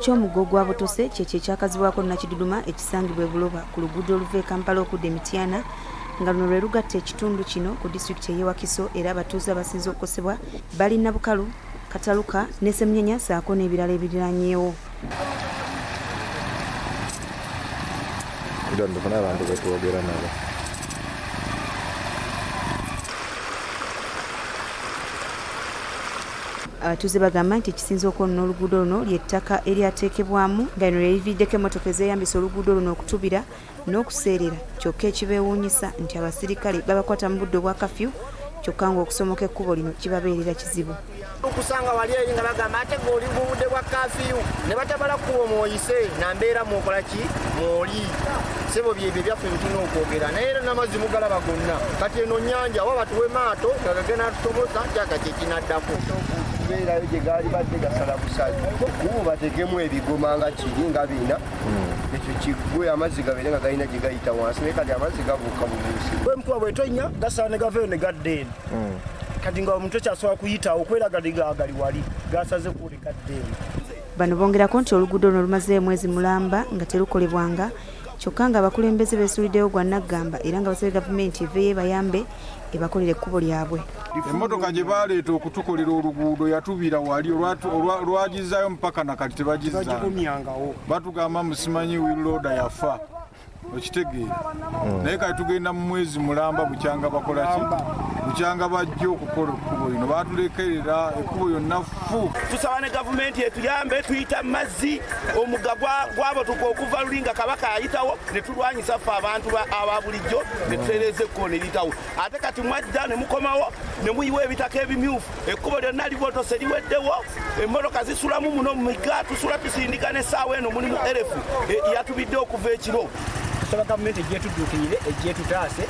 Ky'omuggo gwa Butose kyekyo ekyakazibwako Nakiduduma ekisangibwa e Buloba ku luguudo oluva e Kampala okudda e Mityana nga luno lwe lugatta ekitundu kino ku disitulikiti y'e Wakiso era abatuuze abasinze okukosebwa bali Nabukalu, Kataluka ne Semunyenya ssaako n'ebirala ebiriraanyeewo. Abatuuze bagamba nti ekisinze okwonna oluguudo luno ly'ettaka eryateekebwamu nga lino lye liviiddeko emmotoka ezeeyambisa oluguudo luno okutubira n'okuseerera kyokka ekibeewuunyisa nti abasirikale babakwata mu budde obwa kafyu kyokka ng'okusomoka ekkubo lino kibabeerera kizibu. Okusanga wali eri nga bagamba ate ng'oli mu budde bwa kafyu ne batabala kkubo mw'oyise nambeera mwokola ki mw'oli sebo byebyo byaffe bitulina okwogera naye era n'amazzi mugalaba gonna kati eno nnyanja wa batuwe maato nga gagenda tutomoza kyaka kyekinaddaku beerayo gye gaali badde gasala busali kubo bategemu ebigoma nga kiri nga bina ekyo kiggwe amazzi gabeere nga galina gye gayita wansi naye kati amazzi gabuuka mu nsi bwemutuba bwetonya gasaana ne gavayo ne gadda eno kati nga omuntu ekyasobola kuyitawo okweraga gali wali gasaze kuli gadda eno. Bano bongerako nti oluguudo luno lumazeeyo mwezi mulamba nga terukolebwanga kyokka nga abakulembeze beesuuliddeyo gwa Naggamba era nga basabye gavumenti eveeyo ebayambe ebakolera ekkubo lyabwe. Emmotoka gye baaleeta okutukolera oluguudo yatubira wali olwagizaayo mpaka nakati tebagizaayo batugamba musimanyi wiilooda yafa okitegeera naye kati tugenda mu mwezi mulamba bukyanga bakola ki bukyanga bajja okukola ekkubo lino batulekerera ekkubo yonna fu. Tusaba ne gavumenti etuyambe tuyita mazzi omugga gwabotuka okuva lulinga kabaka ayitawo ne tulwanyisa ffe abantu aba bulijjo ne tutereeza ekkubo ne liyitawo ate kati mwajja ne mukomawo ne muyiwa ebitaka ebimyufu ekkubo lyonna libotose liweddewo emmotoka zisulamu muno mu migga tusula tusindika n'essaawa eno mulimu erefu yatubidde okuva ekiro. Tusaba gavumenti egyetudduukirire egyetutaase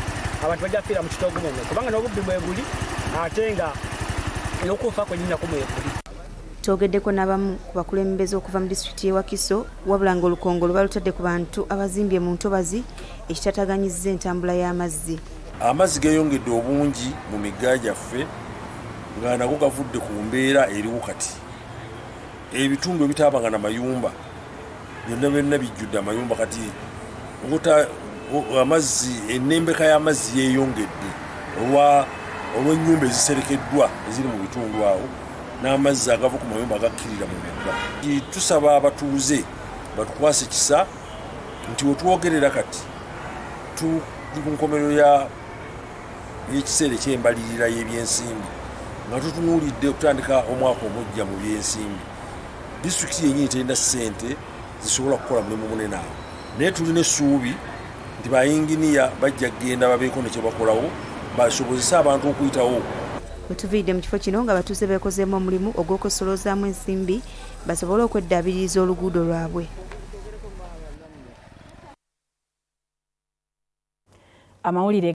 abantu bajja kufiira mu kitoogo omwo kubanga n'obubbi bwe buli ate nga n'okufa kwennyinako bwe buli. Twogeddeko n'abamu ku bakulembeze okuva mu disitulikiti y'e Wakiso wabula nga olukongo luba lutadde ku bantu abazimbye mu ntobazi ekitataganyizza entambula y'amazzi. Amazzi geeyongedde obungi mu migga gyaffe nga nago gavudde ku mbeera eriwo kati ebitundu ebitaabanga na mayumba byonna bijjudde amayumba kati amazzi enembeka y'amazzi yeeyongedde olw'ennyumba eziserekeddwa eziri mu bitundu awo n'amazzi agava ku mayumba agakkirira mu migga. Tusaba abatuuze batukwase kisa nti wetwogerera kati tuli ku nkomerero y'ekiseera eky'embalirira y'ebyensimbi nga tutunuulidde okutandika omwaka omujja mu byensimbi disitulikiti yennyini terina ssente zisobola kukola mulimu munene awo naye tulina essuubi nti bayinginiya bajja kgenda babeeko ne kye bakolawo basobozese abantu okuyitawo. Bwe tuviidde mu kifo kino nga abatuuze beekozeemu omulimu ogw'okusolozaamu ensimbi basobole okweddaabiriza oluguudo lwabwe. Amawulire